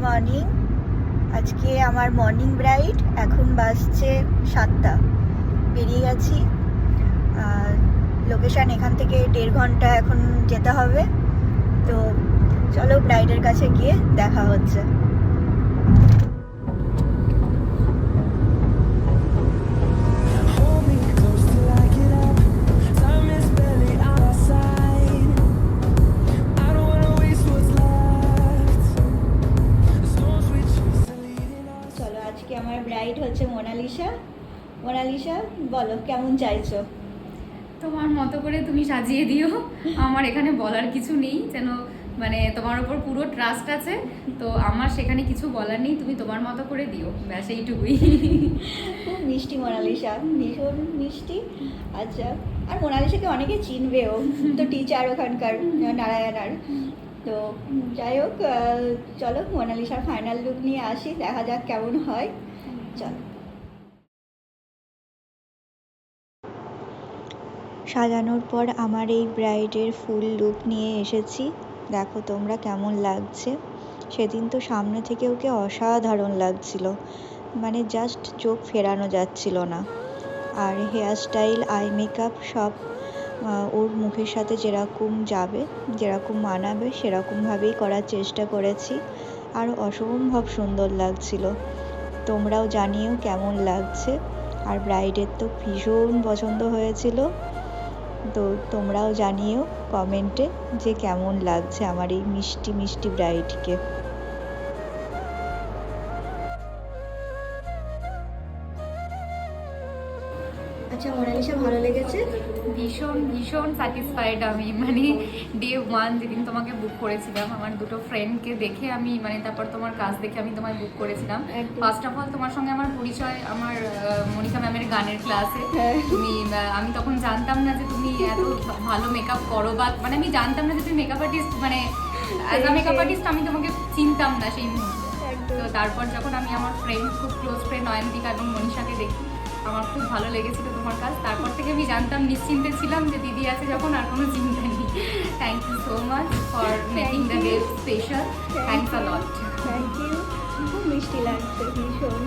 Morning. আজকে আমার morning bride. এখন বাজছে 7টা। বেরিয়ে গেছি। লোকেশান এখান থেকে 1.5 ঘন্টা এখন যেতে হবে। তো চলো ব্রাইডের কাছে গিয়ে দেখা হচ্ছে। আমার ব্রাইড হচ্ছে মোনালিসা। মোনালিসা, বলো কেমন চাইছো? তোমার মতো করে তুমি সাজিয়ে দিও। আমার এখানে বলার কিছু নেই, যেন মানে তোমার উপর পুরো ট্রাস্ট আছে, তো আমার সেখানে কিছু বলার নেই। তুমি তোমার মতো করে দিও, ব্যাস এইটুকুই। খুব মিষ্টি মোনালিসা, ভীষণ মিষ্টি। আচ্ছা, আর মোনালিসাকে অনেকে চিনবেও, তো টিচার ওখানকার নারায়ণার। তো যাই হোক, চলো মোনালিসার ফাইনাল লুক নিয়ে আসি, দেখা যাক কেমন হয়। চলো। সাজানোর পর আমার এই ব্রাইডের ফুল লুক নিয়ে এসেছি। দেখো তোমরা কেমন লাগছে। সেদিন তো সামনে থেকে ওকে অসাধারণ লাগছিল, মানে জাস্ট চোখ ফেরানো যাচ্ছিল না। আর হেয়ার স্টাইল, আই মেকআপ সব ওর মুখের সাথে যেরকম যাবে, যেরকম মানাবে সেরকমভাবেই করার চেষ্টা করেছি। আর অসম্ভব সুন্দর লাগছিল। তোমরাও জানিও কেমন লাগছে। আর ব্রাইডের তো ভীষণ পছন্দ হয়েছিল। তো তোমরাও জানিও কমেন্টে যে কেমন লাগছে আমার এই মিষ্টি মিষ্টি ব্রাইডকে। আচ্ছা মোনালিসা, ভালো লেগেছে? ভীষণ ভীষণ স্যাটিসফাইড আমি, মানে ডে 1 যেদিন তোমাকে বুক করেছিলাম, আমার দুটো ফ্রেন্ডকে দেখে আমি, মানে তারপর তোমার কাজ দেখে আমি তোমায় বুক করেছিলাম। ফার্স্ট অফ অল তোমার সঙ্গে আমার পরিচয় আমার মনিকা ম্যামের গানের ক্লাসে। তুমি আমি তখন জানতাম না যে তুমি এত ভালো মেকআপ করো, বা মানে আমি জানতাম না যে তুমি মেকআপ আর্টিস্ট, মানে অ্যাজ আ মেকআপ আর্টিস্ট আমি তোমাকে চিনতাম না সেই মুহূর্তে। তো তারপর যখন আমি আমার ফ্রেন্ড, খুব ক্লোজ ফ্রেন্ড নয়নতিকা এবং মনীষাকে দেখি, আমার খুব ভালো লেগেছিল তোমার কাজ। তারপর থেকে আমি জানতাম, নিশ্চিন্তে ছিলাম যে দিদি আছে যখন আর কোনো চিন্তা নেই। Thank you so much for making the day special. Thanks a lot. Thank you. খুব মিষ্টি লাগছে, ভীষণ।